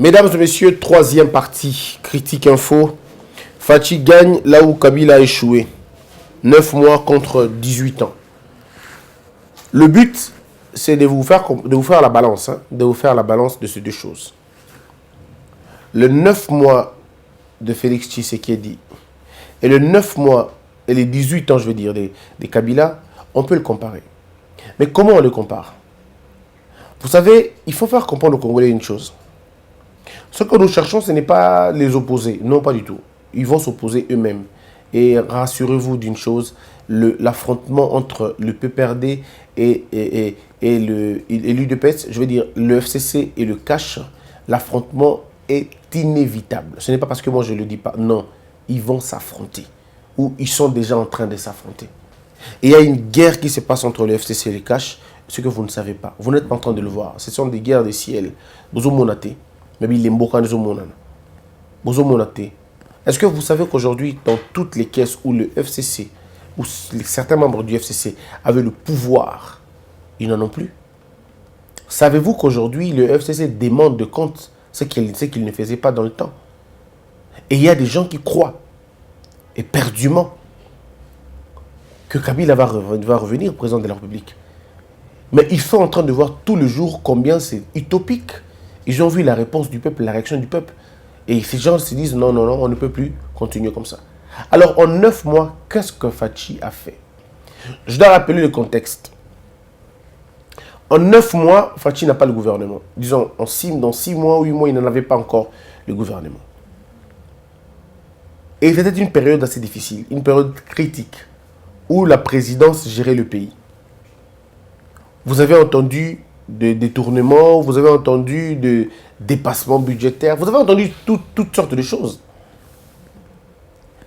Mesdames et messieurs, troisième partie, critique info. Fachi gagne là où Kabila a échoué. 9 mois contre 18 ans. Le but, c'est de vous faire la balance, de vous faire la balance de ces deux choses. Le 9 mois de Félix Tshisekedi et le 9 mois et les 18 ans, je veux dire, des Kabila, on peut le comparer. Mais comment on le compare? Vous savez, il faut faire comprendre aux Congolais une chose. Ce que nous cherchons, ce n'est pas les opposer. Non, pas du tout. Ils vont s'opposer eux-mêmes. Et rassurez-vous d'une chose, l'affrontement entre le PPRD et l'UDPS, je veux dire le FCC et le CACH, l'affrontement est inévitable. Ce n'est pas parce que moi je ne le dis pas. Non, ils vont s'affronter. Ou ils sont déjà en train de s'affronter. Et il y a une guerre qui se passe entre le FCC et le CACH, ce que vous ne savez pas. Vous n'êtes pas en train de le voir. Ce sont des guerres des ciels. Est-ce que vous savez qu'aujourd'hui, dans toutes les caisses où le FCC, où certains membres du FCC avaient le pouvoir, ils n'en ont plus? Savez-vous qu'aujourd'hui, le FCC demande de compte ce qu'il ne faisait pas dans le temps? Et il y a des gens qui croient, éperdument, que Kabila va revenir président de la République. Mais ils sont en train de voir tous les jours combien c'est utopique. Ils ont vu la réponse du peuple, la réaction du peuple. Et ces gens se disent non, on ne peut plus continuer comme ça. Alors en 9 mois, qu'est-ce que Fachi a fait? Je dois rappeler le contexte. En 9 mois, Fachi n'a pas le gouvernement. Disons, dans 6 mois, 8 mois, il n'en avait pas encore le gouvernement. Et c'était une période assez difficile, une période critique, où la présidence gérait le pays. Vous avez entendu de détournements, vous avez entendu de dépassements budgétaires, vous avez entendu toutes sortes de choses.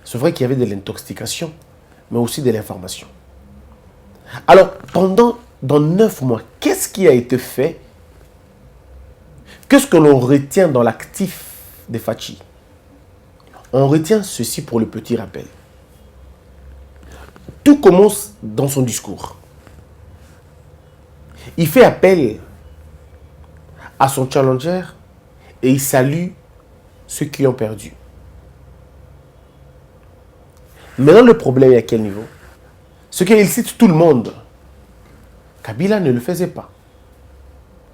C'est vrai qu'il y avait de l'intoxication, mais aussi de l'information. Alors, dans 9 mois, qu'est-ce qui a été fait? Qu'est-ce que l'on retient dans l'actif de Fachi? On retient ceci pour le petit rappel. Tout commence dans son discours. Il fait appel à son challenger et il salue ceux qui ont perdu. Maintenant, le problème est à quel niveau? Ce qu'il cite tout le monde. Kabila ne le faisait pas.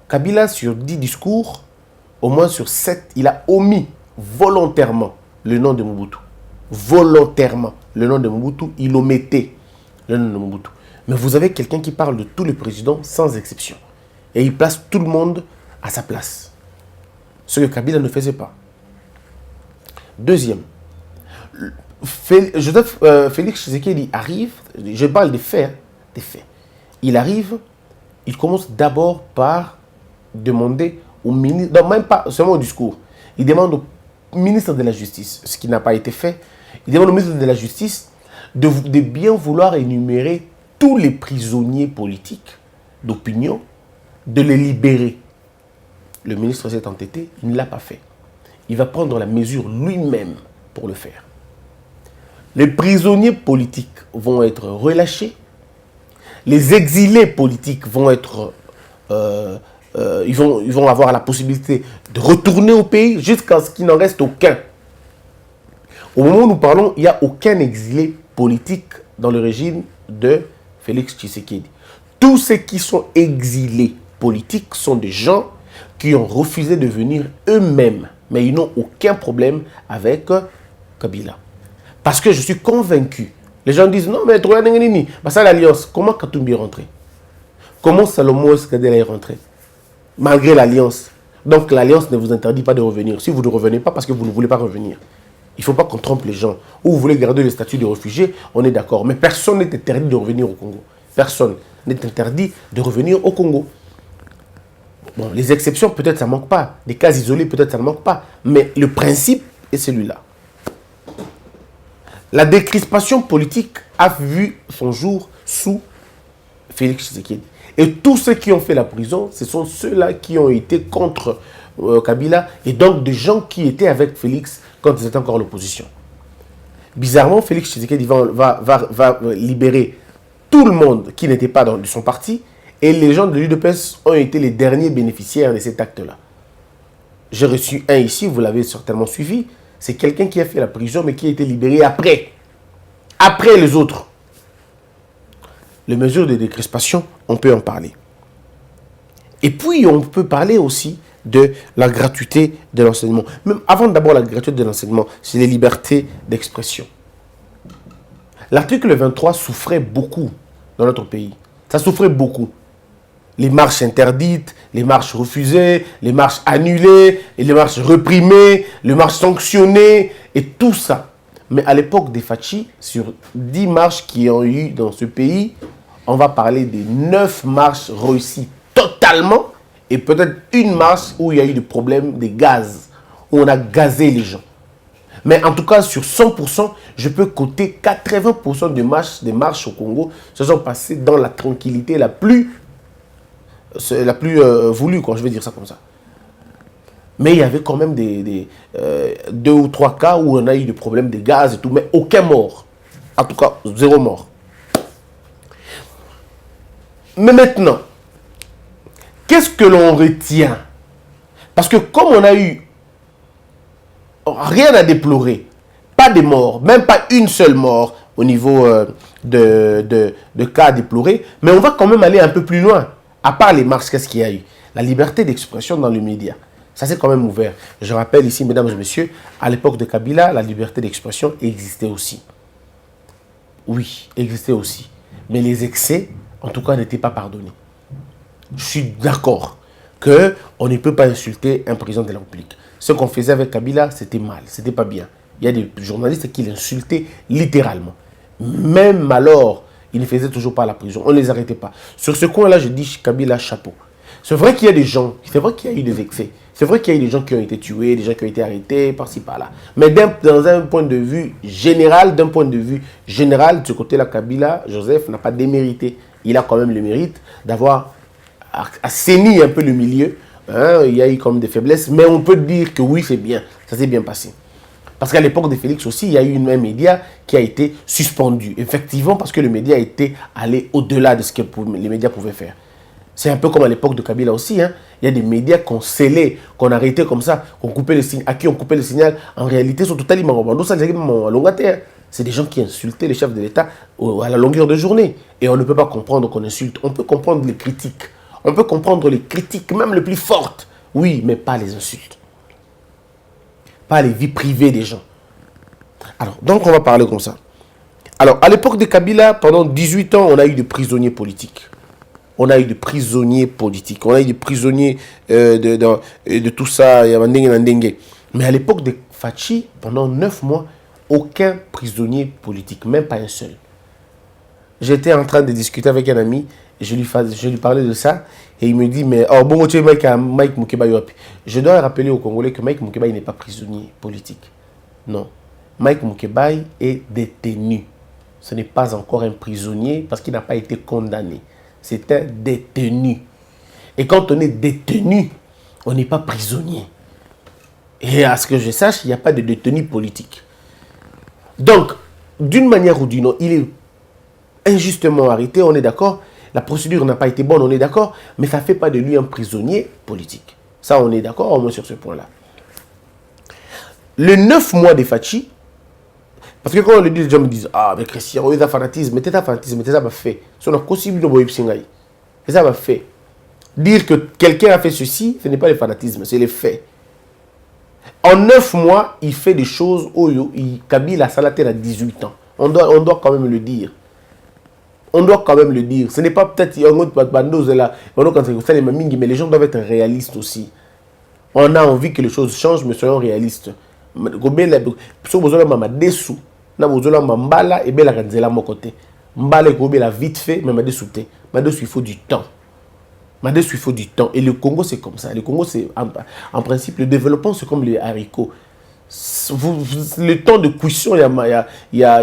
Kabila, sur 10 discours, au moins sur 7, il a omis volontairement le nom de Mobutu. Volontairement, le nom de Mobutu, il omettait le nom de Mobutu. Mais vous avez quelqu'un qui parle de tous les présidents sans exception. Et il place tout le monde à sa place. Ce que Kabila ne faisait pas. Deuxième, Félix Tshisekedi arrive, je parle des faits, Il arrive, il commence d'abord par demander au ministre, non, même pas seulement au discours, il demande au ministre de la Justice, ce qui n'a pas été fait, il demande au ministre de la Justice de bien vouloir énumérer tous les prisonniers politiques d'opinion, de les libérer. Le ministre s'est entêté, il ne l'a pas fait. Il va prendre la mesure lui-même pour le faire. Les prisonniers politiques vont être relâchés. Les exilés politiques vont être... ils vont avoir la possibilité de retourner au pays jusqu'à ce qu'il n'en reste aucun. Au moment où nous parlons, il n'y a aucun exilé politique dans le régime de Félix Tshisekedi. Tous ceux qui sont exilés politiques sont des gens qui ont refusé de venir eux-mêmes. Mais ils n'ont aucun problème avec Kabila. Parce que je suis convaincu. Les gens disent, non, mais ça l'alliance. Comment Katumbi est rentré? Comment Salomon Escadel est rentré? Malgré l'alliance. Donc l'alliance ne vous interdit pas de revenir. Si vous ne revenez pas, parce que vous ne voulez pas revenir. Il ne faut pas qu'on trompe les gens. Ou vous voulez garder le statut de réfugié, on est d'accord. Mais personne n'est interdit de revenir au Congo. Personne n'est interdit de revenir au Congo. Bon, les exceptions, peut-être ça ne manque pas. Des cas isolés, peut-être ça ne manque pas. Mais le principe est celui-là. La décrispation politique a vu son jour sous Félix Tshisekedi. Et tous ceux qui ont fait la prison, ce sont ceux-là qui ont été contre Kabila et donc des gens qui étaient avec Félix quand ils étaient encore à l'opposition. Bizarrement, Félix Tshisekedi va libérer tout le monde qui n'était pas de son parti et les gens de l'UDPS ont été les derniers bénéficiaires de cet acte-là. J'ai reçu un ici, vous l'avez certainement suivi. C'est quelqu'un qui a fait la prison, mais qui a été libéré après. Après les autres. Les mesures de décrispation, on peut en parler. Et puis, on peut parler aussi de la gratuité de l'enseignement. Même avant d'abord la gratuité de l'enseignement, c'est les libertés d'expression. L'article 23 souffrait beaucoup dans notre pays. Ça souffrait beaucoup. Les marches interdites, les marches refusées, les marches annulées, et les marches reprimées, les marches sanctionnées, et tout ça. Mais à l'époque des Fachi, sur 10 marches qui ont eu dans ce pays, on va parler des 9 marches réussies totalement, et peut-être une marche où il y a eu des problèmes de gaz, où on a gazé les gens. Mais en tout cas, sur 100%, je peux coter 80% des marches au Congo se sont passées dans la tranquillité la plus voulue, quoi, je vais dire ça comme ça. Mais il y avait quand même deux ou trois cas où on a eu des problèmes de gaz et tout, mais aucun mort. En tout cas, 0 mort. Mais maintenant, qu'est-ce que l'on retient? Parce que comme on a eu rien à déplorer, pas de morts, même pas une seule mort au niveau de cas déplorés, mais on va quand même aller un peu plus loin. À part les marches, qu'est-ce qu'il y a eu? La liberté d'expression dans les médias. Ça, c'est quand même ouvert. Je rappelle ici, mesdames et messieurs, à l'époque de Kabila, la liberté d'expression existait aussi. Oui, existait aussi. Mais les excès, en tout cas, n'étaient pas pardonnés. Je suis d'accord qu'on ne peut pas insulter un président de la République. Ce qu'on faisait avec Kabila, c'était mal, c'était pas bien. Il y a des journalistes qui l'insultaient littéralement. Même alors, ils ne faisaient toujours pas la prison. On ne les arrêtait pas. Sur ce coin-là, je dis Kabila, chapeau. C'est vrai qu'il y a des gens, c'est vrai qu'il y a eu des excès. C'est vrai qu'il y a eu des gens qui ont été tués, des gens qui ont été arrêtés, par-ci, par-là. Mais dans un point de vue général, de ce côté-là, Kabila, Joseph n'a pas démérité. Il a quand même le mérite d'avoir assaini un peu le milieu. Hein, il y a eu comme des faiblesses, mais on peut dire que oui, c'est bien. Ça s'est bien passé. Parce qu'à l'époque de Félix aussi, il y a eu un média qui a été suspendu. Effectivement, parce que le média était allé au-delà de ce que les médias pouvaient faire. C'est un peu comme à l'époque de Kabila aussi. Hein. Il y a des médias qu'on scellait, qu'on arrêtait comme ça, qu'on coupait le signal, à qui on coupait le signal. En réalité, sont totalement à longue terre. C'est des gens qui insultaient les chefs de l'État à la longueur de journée. Et on ne peut pas comprendre qu'on insulte. On peut comprendre les critiques. On peut comprendre les critiques, même les plus fortes. Oui, mais pas les insultes. Pas les vies privées des gens. Alors, donc on va parler comme ça. Alors, à l'époque de Kabila, pendant 18 ans, on a eu des prisonniers politiques. On a eu des prisonniers politiques. On a eu des prisonniers de tout ça. Mais à l'époque de Fachi, pendant 9 mois, aucun prisonnier politique, même pas un seul. J'étais en train de discuter avec un ami, et je lui parlais de ça, et il me dit, mais oh, bon, tu es Mike Mukeba Yopi. Je dois rappeler aux Congolais que Mike Mukeba n'est pas prisonnier politique. Non. Mike Mukeba est détenu. Ce n'est pas encore un prisonnier parce qu'il n'a pas été condamné. C'est un détenu. Et quand on est détenu, on n'est pas prisonnier. Et à ce que je sache, il n'y a pas de détenu politique. Donc, d'une manière ou d'une autre, il est injustement arrêté, on est d'accord. La procédure n'a pas été bonne, on est d'accord. Mais ça ne fait pas de lui un prisonnier politique. Ça, on est d'accord au moins sur ce point-là. Les 9 mois de Fachi, parce que quand on le dit, les gens me disent, ah, mais Christian, il y a fanatisme, mais c'est fanatisme, mais c'est ça fait. C'est possible de voir Psingaï. C'est ça fait. Dire que quelqu'un a fait ceci, ce n'est pas le fanatisme, c'est les faits. En 9 mois, il fait des choses où Kabila a salaté à 18 ans. On doit quand même le dire. On doit quand même le dire. Ce n'est pas peut-être un autre bandos là, mais les gens doivent être réalistes aussi. On a envie que les choses changent, mais soyons réalistes. Mbala et bela kanzela mon côté. Mbala et vite fait, mais il faut du temps. Il faut du temps. Et le Congo, c'est comme ça. Le Congo, c'est en principe, le développement, c'est comme les haricots. Le temps de cuisson, il y a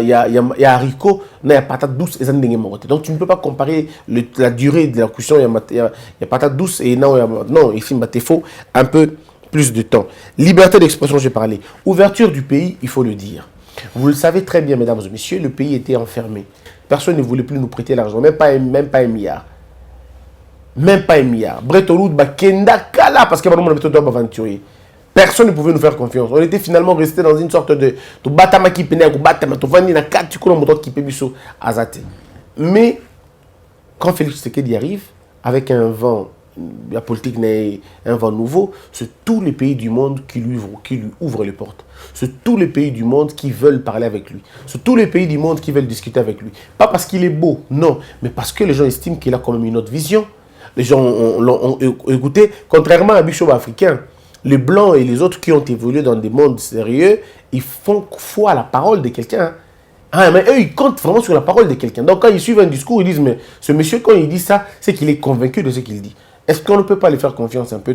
haricots, il y a patate douce et ça. Donc, tu ne peux pas comparer la durée de la cuisson, il y a patate douce et non, ici, il faut un peu plus de temps. Liberté d'expression, j'ai parlé. Ouverture du pays, il faut le dire. Vous le savez très bien, mesdames et messieurs, le pays était enfermé. Personne ne voulait plus nous prêter l'argent, même pas un milliard. Même pas un milliard. Bretton Woods, Kenda Kala, parce que maintenant, on a aventurier. Personne ne pouvait nous faire confiance. On était finalement resté dans une sorte de batama qui penait, batama, tu vas na quatre qui peut biso azate. Mais quand Félix Tshisekedi arrive avec un vent, la politique n'est un vent nouveau, c'est tous les pays du monde qui lui ouvrent les portes. C'est tous les pays du monde qui veulent parler avec lui. C'est tous les pays du monde qui veulent discuter avec lui. Pas parce qu'il est beau, non, mais parce que les gens estiment qu'il a quand même une autre vision. Les gens ont écouté, contrairement à Bishop africain, les Blancs et les autres qui ont évolué dans des mondes sérieux, ils font foi à la parole de quelqu'un. Ah, mais eux, ils comptent vraiment sur la parole de quelqu'un. Donc, quand ils suivent un discours, ils disent, mais ce monsieur, quand il dit ça, c'est qu'il est convaincu de ce qu'il dit. Est-ce qu'on ne peut pas lui faire confiance un peu?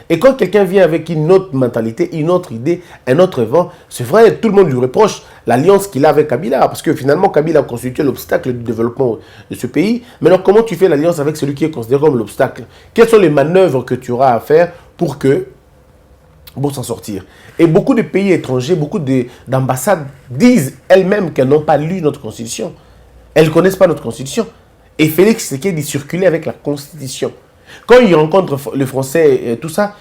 Et quand quelqu'un vient avec une autre mentalité, une autre idée, un autre vent, c'est vrai, tout le monde lui reproche l'alliance qu'il a avec Kabila, parce que finalement, Kabila a constitué l'obstacle du développement de ce pays. Mais alors, comment tu fais l'alliance avec celui qui est considéré comme l'obstacle? Quelles sont les manœuvres que tu auras à faire pour s'en sortir? Et beaucoup de pays étrangers, beaucoup d'ambassades disent elles-mêmes qu'elles n'ont pas lu notre constitution. Elles ne connaissent pas notre constitution. Et Félix Tshisekedi circulait avec la constitution. Quand il rencontre les Français et tout ça,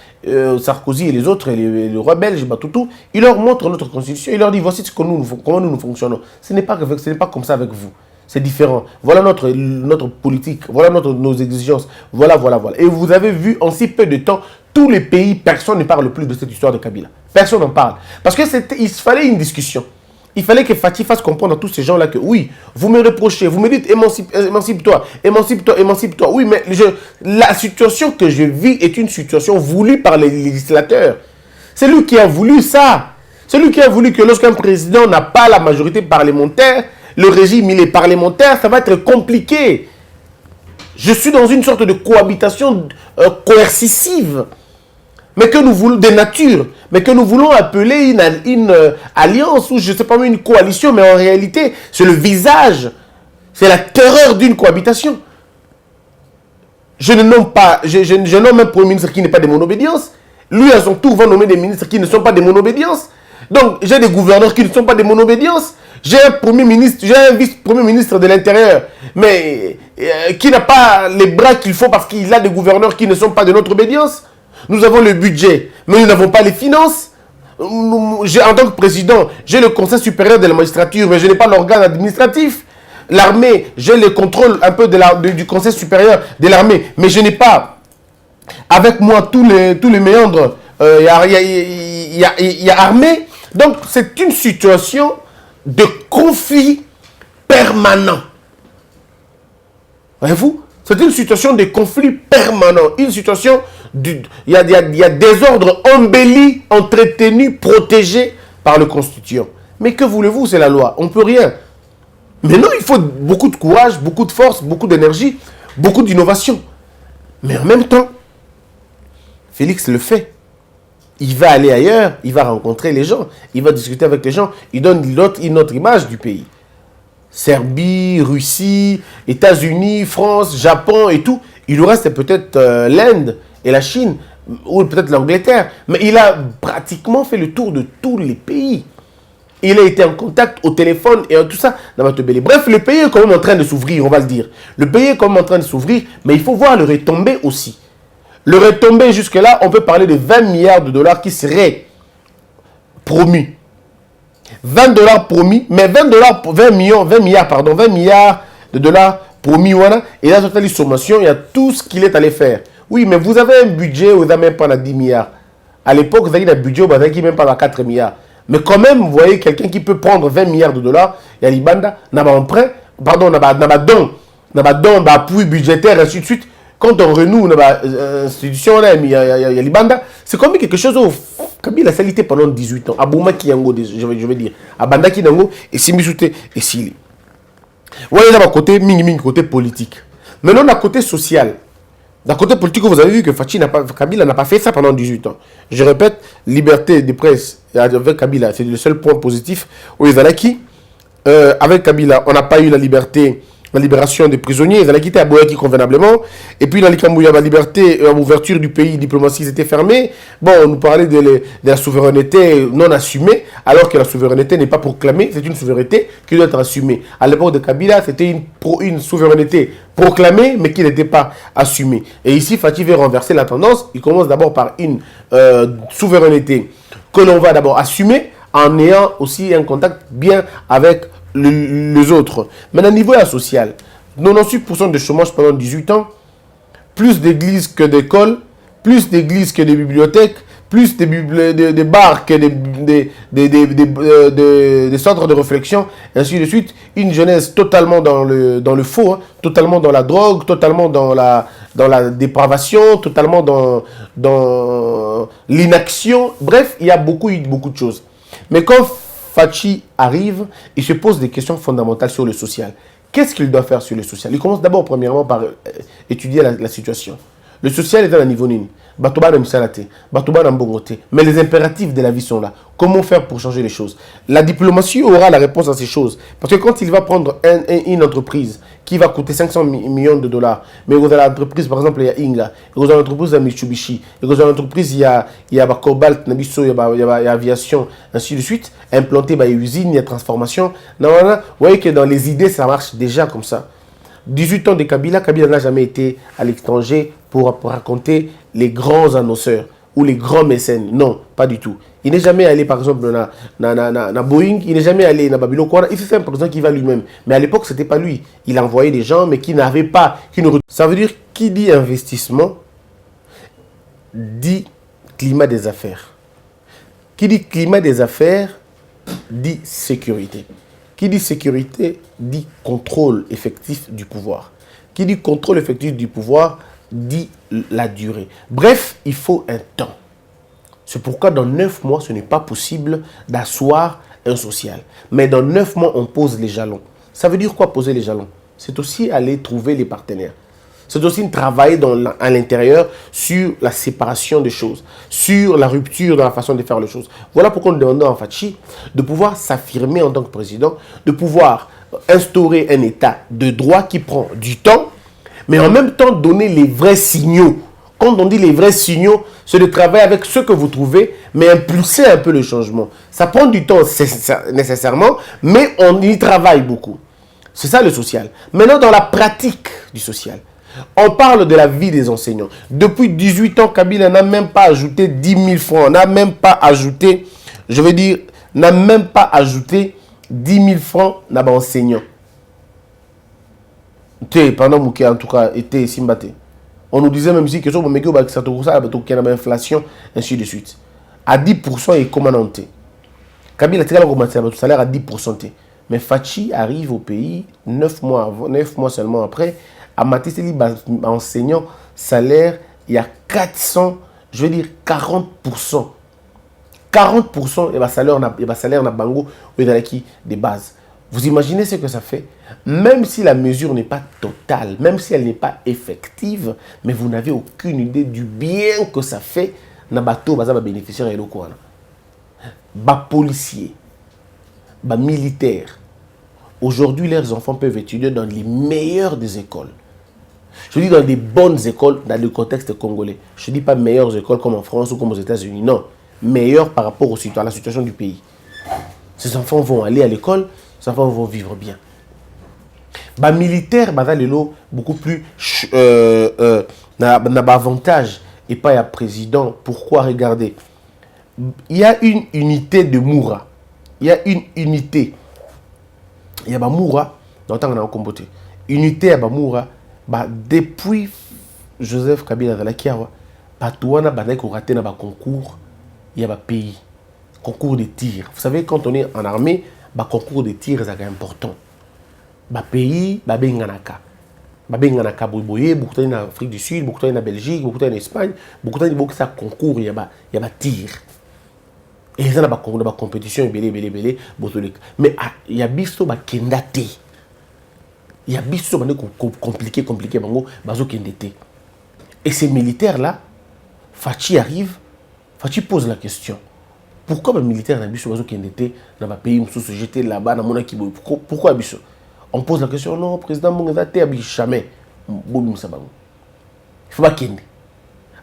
Sarkozy et les autres, les rois belges, Batutu, il leur montre notre constitution. Il leur dit, voici comment nous fonctionnons. Ce n'est pas comme ça avec vous. C'est différent. Voilà notre politique. Voilà nos exigences. Voilà. Et vous avez vu, en si peu de temps, tous les pays, personne ne parle plus de cette histoire de Kabila. Personne n'en parle. Parce qu'il fallait une discussion. Il fallait que Fatih fasse comprendre à tous ces gens-là que oui, vous me reprochez, vous me dites émancipe-toi. Oui, mais la situation que je vis est une situation voulue par les législateurs. C'est lui qui a voulu ça. C'est lui qui a voulu que lorsqu'un président n'a pas la majorité parlementaire, le régime il est parlementaire, ça va être compliqué. Je suis dans une sorte de cohabitation coercitive. Mais que nous voulons, de nature, mais que nous voulons appeler une alliance ou je ne sais pas, une coalition, mais en réalité, c'est le visage, c'est la terreur d'une cohabitation. Je nomme un premier ministre qui n'est pas de mon obédience. Lui, à son tour, va nommer des ministres qui ne sont pas de mon obédience. Donc, j'ai des gouverneurs qui ne sont pas de mon obédience. J'ai un premier ministre, j'ai un vice-premier ministre de l'Intérieur, mais qui n'a pas les bras qu'il faut parce qu'il a des gouverneurs qui ne sont pas de notre obédience. Nous avons le budget, mais nous n'avons pas les finances. En tant que président, j'ai le Conseil supérieur de la magistrature, mais je n'ai pas l'organe administratif. L'armée, j'ai le contrôle un peu du Conseil supérieur de l'armée, mais je n'ai pas avec moi tous les méandres. Il y a armée. Donc, c'est une situation de conflit permanent. Voyez-vous? C'est une situation de conflit permanent. Une situation, il y a des ordres embellis, entretenus, protégés par le Constituant. Mais que voulez-vous, c'est la loi. On ne peut rien. Mais non, il faut beaucoup de courage, beaucoup de force, beaucoup d'énergie, beaucoup d'innovation. Mais en même temps, Félix le fait. Il va aller ailleurs, il va rencontrer les gens, il va discuter avec les gens, il donne une autre image du pays. Serbie, Russie, États-Unis, France, Japon et tout. Il nous reste peut-être l'Inde et la Chine, ou peut-être l'Angleterre. Mais il a pratiquement fait le tour de tous les pays. Il a été en contact au téléphone et tout ça. Bref, le pays est quand même en train de s'ouvrir, on va le dire. Le pays est quand même en train de s'ouvrir, mais il faut voir le retombé aussi. Le retombé jusque-là, on peut parler de 20 milliards de dollars qui seraient promis. 20 dollars promis, mais 20 milliards de dollars promis, voilà. Et là, total sommation, il y a tout ce qu'il est allé faire. Oui, mais vous avez un budget, vous n'avez même pas 10 milliards. À l'époque, vous avez un budget, vous n'avez même pas 4 milliards. Mais quand même, vous voyez quelqu'un qui peut prendre 20 milliards de dollars, il y a l'Ibanda, n'a pas emprunt, pardon, n'a pas don, appui budgétaire, ainsi de suite. Quand on renoue l'institution, il y a l'Ibanda, c'est comme quelque chose où Kabila a salité pendant 18 ans. Abouma Kiyango, je veux dire. Abanda Kiyango, et Simisute, et Sili. Voilà, là, côté côté politique. Maintenant, d'un côté social. D'un côté politique, vous avez vu que Kabila n'a pas fait ça pendant 18 ans. Je répète, liberté de presse avec Kabila, c'est le seul point positif. Avec Kabila, on n'a pas eu la liberté la libération des prisonniers, ils allaient quitter Aboyaki convenablement. Et puis, dans la liberté, l'ouverture du pays, diplomatie, c'était fermé. Bon, on nous parlait de la souveraineté non assumée, alors que la souveraineté n'est pas proclamée, c'est une souveraineté qui doit être assumée. À l'époque de Kabila, c'était une souveraineté proclamée, mais qui n'était pas assumée. Et ici, Fachi veut renverser la tendance. Il commence d'abord par une souveraineté que l'on va d'abord assumer, en ayant aussi un contact bien avec les autres. Mais au niveau social, 98% de chômage pendant 18 ans, plus d'églises que d'écoles, plus d'églises que de bibliothèques, plus de bars que des centres de réflexion, ainsi de suite. Une jeunesse totalement dans le faux, hein, totalement dans la drogue, totalement dans la dépravation, totalement dans l'inaction. Bref, il y a beaucoup de choses. Mais quand Fachi arrive, il se pose des questions fondamentales sur le social. Qu'est-ce qu'il doit faire sur le social? Il commence d'abord, premièrement, par étudier la situation. Le social est à un niveau nini. Mais les impératifs de la vie sont là. Comment faire pour changer les choses? La diplomatie aura la réponse à ces choses. Parce que quand il va prendre une entreprise qui va coûter 500 millions de dollars, mais vous avez l'entreprise, par exemple, il y a Inga, vous avez l'entreprise, il y a Mitsubishi, vous avez l'entreprise, il y a Cobalt, il y a Aviation, ainsi de suite, implanté, il y a usine, il y a transformation. Vous voyez que dans les idées, ça marche déjà comme ça. 18 ans de Kabila, Kabila n'a jamais été à l'étranger pour raconter les grands annonceurs ou les grands mécènes. Non, pas du tout. Il n'est jamais allé, par exemple, dans Boeing, il n'est jamais allé dans Babylone. Il fait un président qui va lui-même. Mais à l'époque, ce n'était pas lui. Il envoyait des gens, mais qui n'avaient pas... Ça veut dire, qui dit investissement, dit climat des affaires. Qui dit climat des affaires, dit sécurité. Qui dit sécurité, dit contrôle effectif du pouvoir. Qui dit contrôle effectif du pouvoir, dit la durée. Bref, il faut un temps. C'est pourquoi dans 9 mois, ce n'est pas possible d'asseoir un social. Mais dans 9 mois, on pose les jalons. Ça veut dire quoi poser les jalons? C'est aussi aller trouver les partenaires. C'est aussi travailler à l'intérieur sur la séparation des choses, sur la rupture dans la façon de faire les choses. Voilà pourquoi nous demandons à Fachi de pouvoir s'affirmer en tant que président, de pouvoir instaurer un état de droit qui prend du temps, mais en même temps donner les vrais signaux. Quand on dit les vrais signaux, c'est de travailler avec ce que vous trouvez, mais impulser un peu le changement. Ça prend du temps nécessairement, mais on y travaille beaucoup. C'est ça le social. Maintenant, dans la pratique du social, on parle de la vie des enseignants. Depuis 18 ans, Kabila n'a même pas ajouté 10 000 francs. N'a même pas ajouté, n'a même pas ajouté 10 000 francs dans l'enseignant. Pendant que, en tout cas, était Simbaté. On nous disait même ici que qu'il y a une inflation, ainsi de suite. À 10%, il commandante. Kabila a commencé à salaire à 10%. Mais Fachi arrive au pays 9 mois seulement après. À Matiseli, enseignant, salaire, il y a 40%. 40% et salaire na bango des bases. Vous imaginez ce que ça fait? Même si la mesure n'est pas totale, même si elle n'est pas effective, mais vous n'avez aucune idée du bien que ça fait na bateau baza ba bénéficiaire et le quoi. Ba policiers, ba militaires. Aujourd'hui, leurs enfants peuvent étudier dans les meilleures des écoles. Je dis dans des bonnes écoles dans le contexte congolais. Je ne dis pas meilleures écoles comme en France ou comme aux États-Unis. Non, meilleures par rapport à la situation du pays. Ces enfants vont aller à l'école, ces enfants vont vivre bien. Bah militaire, bah beaucoup plus avantage et pas à président. Pourquoi? Regardez, il y a une unité de Moura. Il y a une unité. Il y a Moura dans le temps qu'on a combattu. Unité à Moura. Bah, depuis Joseph Kabila dans la Kiawa, Patouana Banaï ko raté dans le concours, il y a un pays. Concours de tir. Vous savez, quand on est en armée, le concours de tir est important. Le pays, Benganaka. Benganaka, Bouyboye, beaucoup en Afrique du Sud, beaucoup en Belgique, beaucoup en Espagne, beaucoup de concours, il y a un tir. Et il y a une compétition, mais il y a bisto kendate. Il y a bisto compliqué, et ces militaires-là, Fachi arrive, Fachi pose la question. Pourquoi les militaires n'ont pas besoin de dans le pays où jeté là-bas, pourquoi Bisso? On pose la question, non, président Mbongo, jamais. Il ne faut pas qu'il y ait.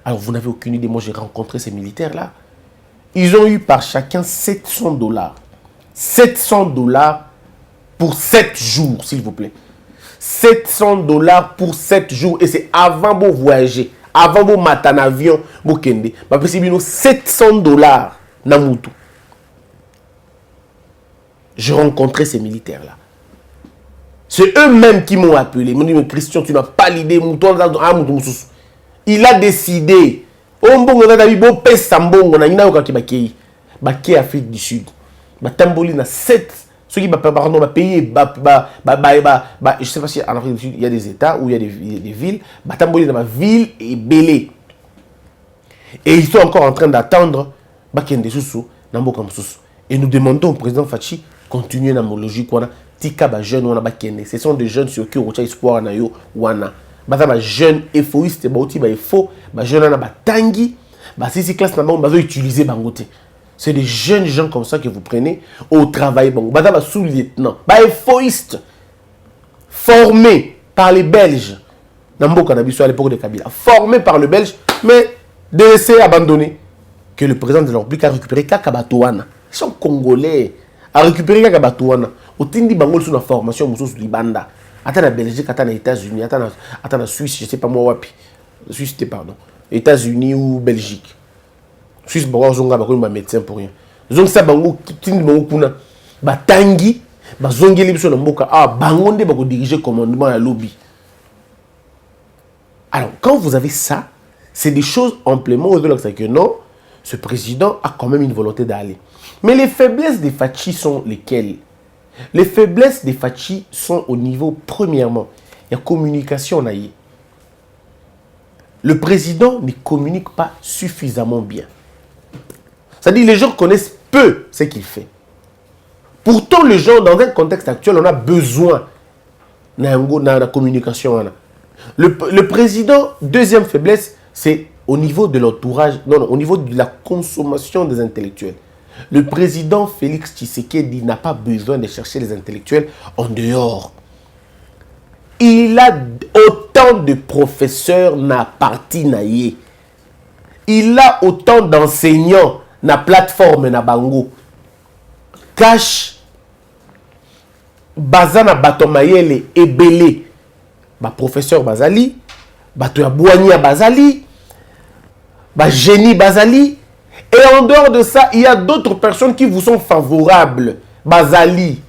Alors, vous n'avez aucune idée. Moi, j'ai rencontré ces militaires-là. Ils ont eu par chacun $700. $700 pour 7 jours, s'il vous plaît. $700 pour 7 jours. Et c'est avant vos voyager. Avant vos matin en avion. Vous kende. C'est $700 Namutu. J'ai rencontré ces militaires-là. C'est eux-mêmes qui m'ont appelé. Ils m'ont dit, mais Christian, tu n'as pas l'idée. Il a décidé. Afrique du Sud. Tamboli na 7. Ceux qui pardon, pays, je ne sais pas si en Afrique du Sud, il y a des États ou il y a des villes. Tamboli dans ma ville est belé. Et ils sont encore en train d'attendre. Et nous demandons au président Fachi continuer dans la logique. Ce sont des jeunes sur qui on a espoir. Des jeunes effoïstes, des jeunes tangi, si classe utiliser bangote. C'est des jeunes gens comme ça que vous prenez au travail. Sous-lieutenant, effoïstes, formés par les Belges. À l'époque de Kabila, formés par les Belges, mais laissés abandonnés. Que le président de la République a récupéré Kakabatoana. Ils sont congolais. A récupéré Kakabatoana. Au Tindi Bangol sous la formation, Moussous Libanda. Attends la Belgique, attends les États-Unis, attends la Suisse, je ne sais pas moi, wapi. Suisse, pardon. États-Unis ou Belgique. Suisse, Zonga, un médecin pour rien. Zonga, ça, Bango, Tindi Bango, Kuna. Batangi, Bazongi, Libso, Namboka. Ah, Bangonde, Bango diriger commandement à lobby. Alors, quand vous avez ça, c'est des choses amplement au delà que non. Ce président a quand même une volonté d'aller. Mais les faiblesses des Fachi sont lesquelles? Les faiblesses des Fachi sont au niveau, premièrement, il y a communication. Le président ne communique pas suffisamment bien. C'est-à-dire les gens connaissent peu ce qu'il fait. Pourtant, les gens, dans un contexte actuel, on a besoin de la communication. Le président, deuxième faiblesse, c'est au niveau de l'entourage, au niveau de la consommation des intellectuels. Le président Félix Tshisekedi n'a pas besoin de chercher les intellectuels en dehors. Il a autant de professeurs na parti naïe. Il a autant d'enseignants na plateforme na bango. Cash Bazana Batomayele Ebele. Professeur Bazali, Batoya Bouania Bazali, Génie Bazali. Et en dehors de ça, il y a d'autres personnes qui vous sont favorables. Bazali,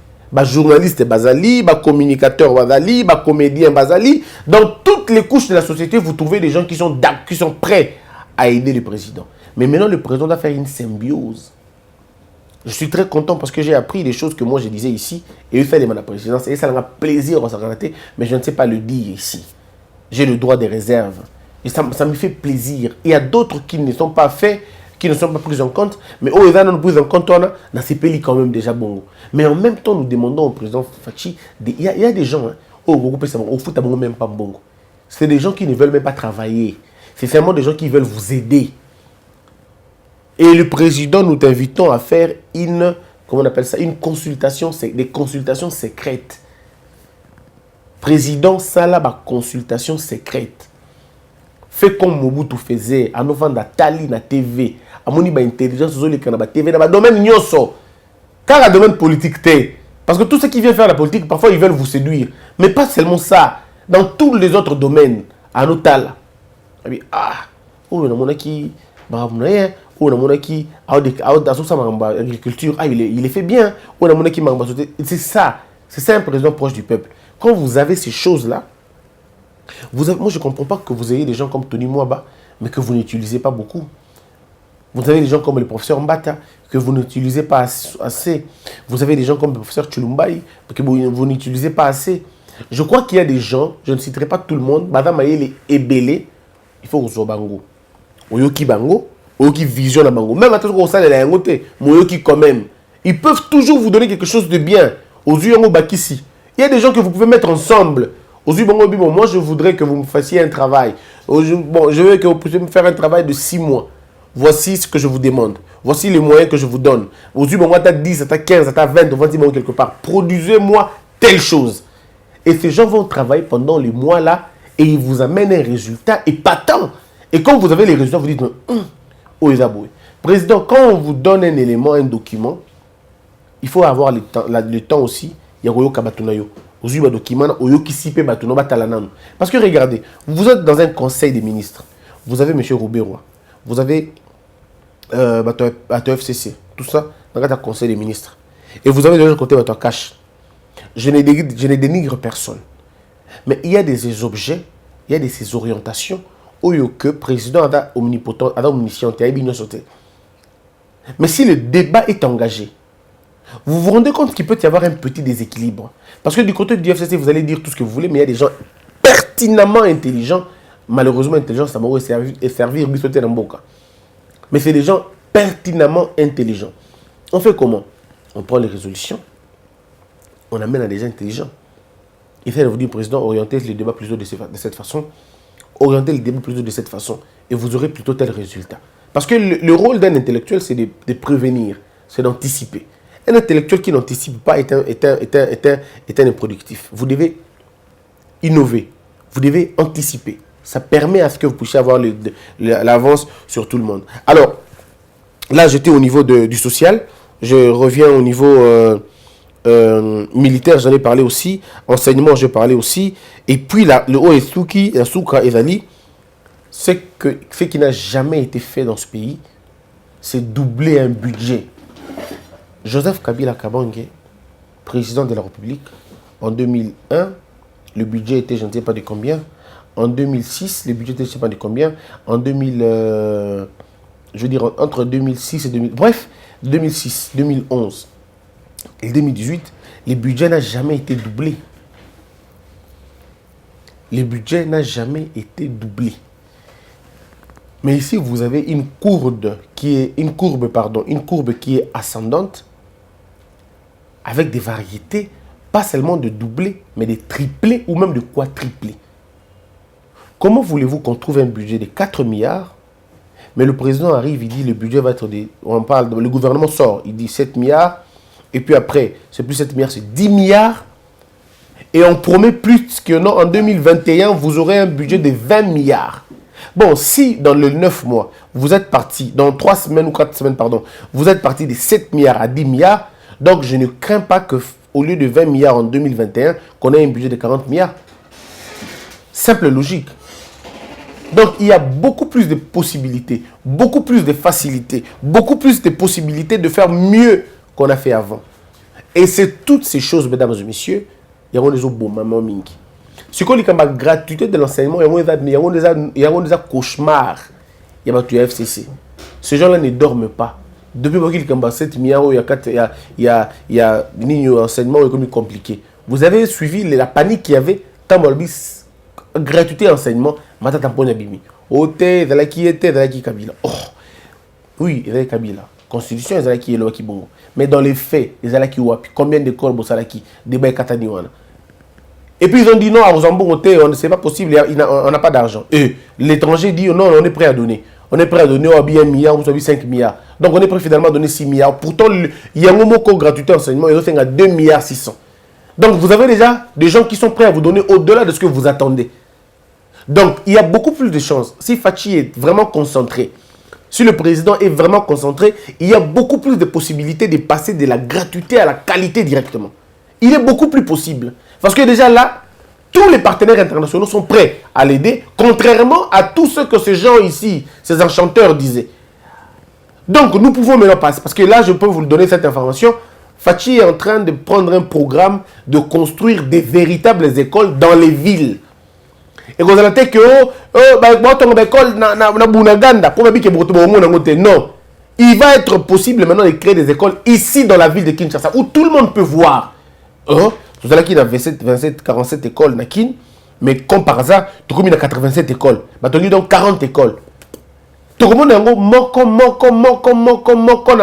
journaliste Bazali, communicateur Bazali, comédien Bazali. Dans toutes les couches de la société, vous trouvez des gens qui sont prêts à aider le président. Mais maintenant, le président doit faire une symbiose. Je suis très content parce que j'ai appris des choses que moi je disais ici et il fait de la présidence. Et ça m'a plaisir à s'arrêter, mais je ne sais pas le dire ici. J'ai le droit des réserves. Et ça me fait plaisir. Il y a d'autres qui ne sont pas faits, qui ne sont pas pris en compte. Mais oh, ils ont pris en compte, on a ces pays quand même déjà bon. Mais en même temps, nous demandons au président Fachi, il y a des gens, au foot, même pas bon. C'est des gens qui ne veulent même pas travailler. C'est seulement des gens qui veulent vous aider. Et le président, nous t'invitons à faire une consultation, des consultations secrètes. Président, ça là, consultation secrète. Fait comme Mobutu faisait, à nous vendre Tali na TV, à mon intelligence, à TV, dans le domaine nyoso. Car le domaine politique, parce que tout ce qui vient faire la politique, parfois ils veulent vous séduire. Mais pas seulement ça, dans tous les autres domaines, à nos tal. Agriculture, il est fait bien. C'est ça un président proche du peuple. Quand vous avez ces choses-là, moi je ne comprends pas que vous ayez des gens comme Tony Mwaba, mais que vous n'utilisez pas beaucoup. Vous avez des gens comme le professeur Mbata, que vous n'utilisez pas assez. Vous avez des gens comme le professeur Chulumbaï, que vous n'utilisez pas assez. Je crois qu'il y a des gens, je ne citerai pas tout le monde, Madame Ayele Ebele, il faut que vous soyez bango. Oyoki bango, oyoki vision na bango. Même attention qu'on s'allait la yangote, moyoki quand même. Ils peuvent toujours vous donner quelque chose de bien. Aux yeux yango bakisi. Il y a des gens que vous pouvez mettre ensemble. Aux yeux bango bibo, moi je voudrais que vous me fassiez un travail. Je veux que vous puissiez me faire un travail de 6 mois. Voici ce que je vous demande. Voici les moyens que je vous donne. Aux yeux bango, t'as 10, t'as 15, t'as 20, on va dire quelque part. Produisez-moi telle chose. Et ces gens vont travailler pendant les mois là et ils vous amènent un résultat épatant. Et quand vous avez les résultats, vous dites, oh, Isaboué. Président, quand on vous donne un élément, un document, il faut avoir le temps aussi. Il y a un document, parce que regardez, vous êtes dans un conseil des ministres. Vous avez M. Robert, vous avez FCC, tout ça dans un conseil des ministres. Et vous avez de l'autre côté votre cash. Je ne dénigre personne. Mais il y a des objets, il y a ces orientations où le président a omnipotent, a omniscient, mais si le débat est engagé, vous vous rendez compte qu'il peut y avoir un petit déséquilibre. Parce que du côté du FCC, vous allez dire tout ce que vous voulez, mais il y a des gens pertinemment intelligents. Malheureusement, intelligents, ça m'a servir, mais c'est des gens pertinemment intelligents. On fait comment? On prend les résolutions, on amène à des gens intelligents. Il fait de vous dire, président, orientez le débat plutôt de cette façon, orientez le débat plutôt de cette façon, et vous aurez plutôt tel résultat. Parce que le rôle d'un intellectuel, c'est de prévenir, c'est d'anticiper. Un intellectuel qui n'anticipe pas est un improductif. Vous devez innover, vous devez anticiper. Ça permet à ce que vous puissiez avoir l'avance sur tout le monde. Alors, là, j'étais au niveau du social. Je reviens au niveau militaire, j'en ai parlé aussi. Enseignement, j'ai parlé aussi. Et puis, là, le OSUKI, la Souka Ezali, ce qui n'a jamais été fait dans ce pays, c'est doubler un budget. Joseph Kabila Kabange, président de la République, en 2001, le budget était, je ne sais pas de combien. En 2006, le budget était, je ne sais pas de combien. En 2000, je veux dire, entre 2006 et 2000, bref, 2006, 2011 et 2018, le budget n'a jamais été doublé. Le budget n'a jamais été doublé. Mais ici, vous avez une courbe qui est ascendante, avec des variétés, pas seulement de doubler, mais de tripler ou même de quadrupler. Comment voulez-vous qu'on trouve un budget de 4 milliards, mais le président arrive, il dit le budget va être le gouvernement sort, il dit 7 milliards, et puis après, c'est plus 7 milliards, c'est 10 milliards, et on promet plus que non, en 2021, vous aurez un budget de 20 milliards. Bon, si dans les 9 mois, vous êtes parti, dans 3 semaines ou 4 semaines, pardon, vous êtes parti de 7 milliards à 10 milliards, donc je ne crains pas qu'au lieu de 20 milliards en 2021, qu'on ait un budget de 40 milliards. Simple logique. Donc il y a beaucoup plus de possibilités, beaucoup plus de facilités, beaucoup plus de possibilités de faire mieux qu'on a fait avant. Et c'est toutes ces choses, mesdames et messieurs, il y a des beaux mamans mingi. Ce qu'on dit comme la gratuité de l'enseignement, il y a des cauchemars. Il y a des FCC. Ces gens-là ne dorment pas. Depuis qu'il y a 7 milliards, il y a un enseignement compliqué. Vous avez suivi la panique qu'il y avait dans le gratuité enseignement. Oui, il y a Kabila. Constitution, il y a qui est là qui bon. Mais dans les faits, il y a qui wapi. Combien d'écoles vous savez qui débat kataniwana. Et puis ils ont dit non, à Mozambique, c'est pas possible, on n'a pas d'argent. Et l'étranger dit non, on est prêt à donner. On est prêt à donner 1 milliard ou 5 milliards. Donc on est prêt finalement à donner 6 milliards. Pourtant, il y a un moment de gratuité enseignement, ils ont fait à 2 milliards 600. Donc vous avez déjà des gens qui sont prêts à vous donner au-delà de ce que vous attendez. Donc il y a beaucoup plus de chances. Si Fachi est vraiment concentré, si le président est vraiment concentré, il y a beaucoup plus de possibilités de passer de la gratuité à la qualité directement. Il est beaucoup plus possible. Parce que déjà là, tous les partenaires internationaux sont prêts à l'aider, contrairement à tout ce que ces gens ici, ces enchanteurs disaient. Donc nous pouvons maintenant passer, parce que là je peux vous donner cette information, Fachi est en train de prendre un programme de construire des véritables écoles dans les villes. Et vous allez dire que non, il va être possible maintenant de créer des écoles ici dans la ville de Kinshasa, où tout le monde peut voir. Vous allez qu'il y a 27, 47 écoles, mais comme par hasard, tout le monde a 87 écoles. Il y a donc 40 écoles. Tout le monde a dans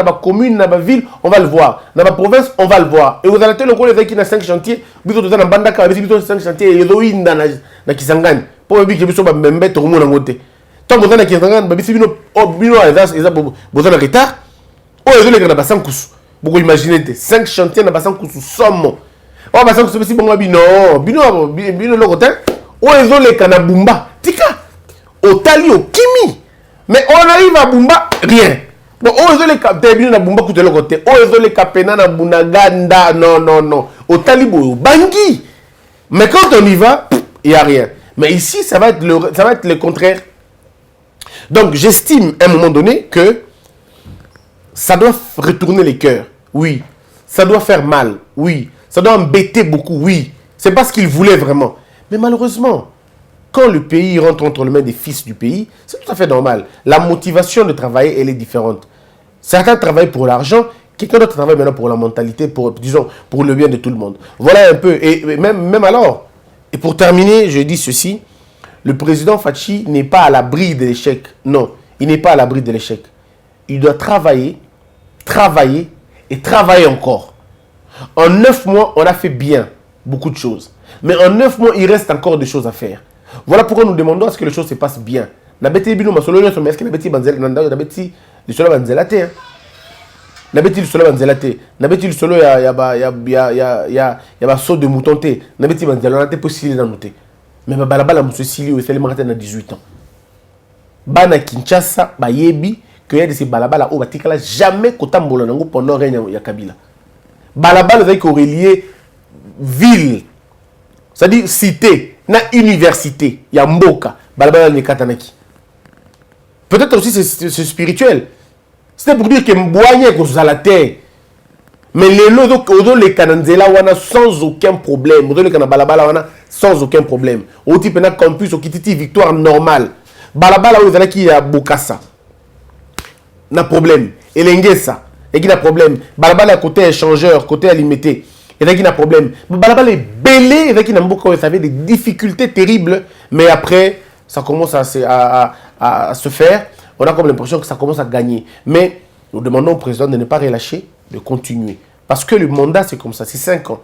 la commune, dans la ville, on va le voir. Dans la province, on va le voir. Et vous allez dire le qui a 5 chantiers, vous avez dans Bandaka, vous avez 5 chantiers, et vous avez dans Kisangani. Pour que vous soyez même tout le monde a voté. Tant que vous avez Kisangani, vous avez un retard. Vous avez 5 chantiers dans Bassan Koussou, somme. Oh, parce que c'est bon, bino le côté. Oh, ils ont les canabumba. Tika. Au tali, au kimi. Mais on arrive à Bumba, rien. Bon, oh, ils ont les capteurs, na Bumba, côté le côté. Oh, ils ont les capena na Bunaganda. Non. Au talibo, au bangui. Mais quand on y va, il n'y a rien. Mais ici, ça va être le contraire. Donc, j'estime à un moment donné que ça doit retourner les cœurs. Oui. Ça doit faire mal. Oui. Ça doit embêter beaucoup. Oui. C'est pas ce qu'ils voulaient vraiment. Mais malheureusement, quand le pays rentre entre les mains des fils du pays, c'est tout à fait normal. La motivation de travailler, elle est différente. Certains travaillent pour l'argent, quelqu'un d'autre travaille maintenant pour la mentalité, disons, pour le bien de tout le monde. Voilà un peu. Et même alors, et pour terminer, je dis ceci, le président Fachi n'est pas à l'abri de l'échec. Non, il n'est pas à l'abri de l'échec. Il doit travailler et travailler encore. En 9 mois, on a fait bien beaucoup de choses. Mais en 9 mois, il reste encore des choses à faire. Voilà pourquoi nous demandons à ce que les choses se passent bien. Nabeti bino masolo nyo sommes est-ce que nabeti banzel nanda nabeti le solo banzelate. Nabeti le solo banzelate. Nabeti le solo ya ba saut de mouton te. Nabeti banzelate possible na noter. Mais ba balabala muso sili o feli marata na 18 ans. Bana Kinshasa ba yebi que y a de ces balabala o batikala jamais kotambola nango pendant règne ya Kabila. Balabala zai ko relier ville. C'est-à-dire cité, na université, il y a Mboka, balabala ni katanaki. Peut-être aussi c'est spirituel. C'était pour dire que Mbouanye est à la terre. Mais les lots, les Kananzela, wana sans aucun problème. Les Kanabalabala, wana sans aucun problème. Au type na campus, au kititi, victoire normale. Balabala, vous allez qui a Bokassa. Na problème. Et l'Engessa, et qui a problème. Balabala, côté échangeur, côté alimité. Et là, qui a problème. Balabala est belé, et là, qui n'a pas des difficultés terribles. Mais après, ça commence à se faire. On a comme l'impression que ça commence à gagner. Mais nous demandons au président de ne pas relâcher, de continuer. Parce que le mandat, c'est comme ça, c'est 5 ans.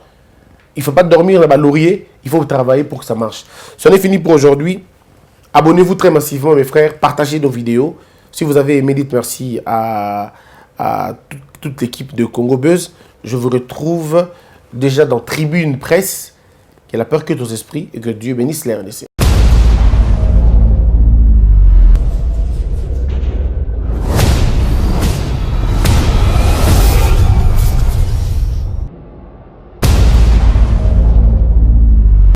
Il ne faut pas dormir là-bas laurier, il faut travailler pour que ça marche. C'en est fini pour aujourd'hui. Abonnez-vous très massivement, mes frères. Partagez nos vidéos. Si vous avez aimé, dites merci à toute l'équipe de Congo Buzz. Je vous retrouve déjà dans Tribune Presse. Qu'elle a peur que nos esprits et que Dieu bénisse les RDC.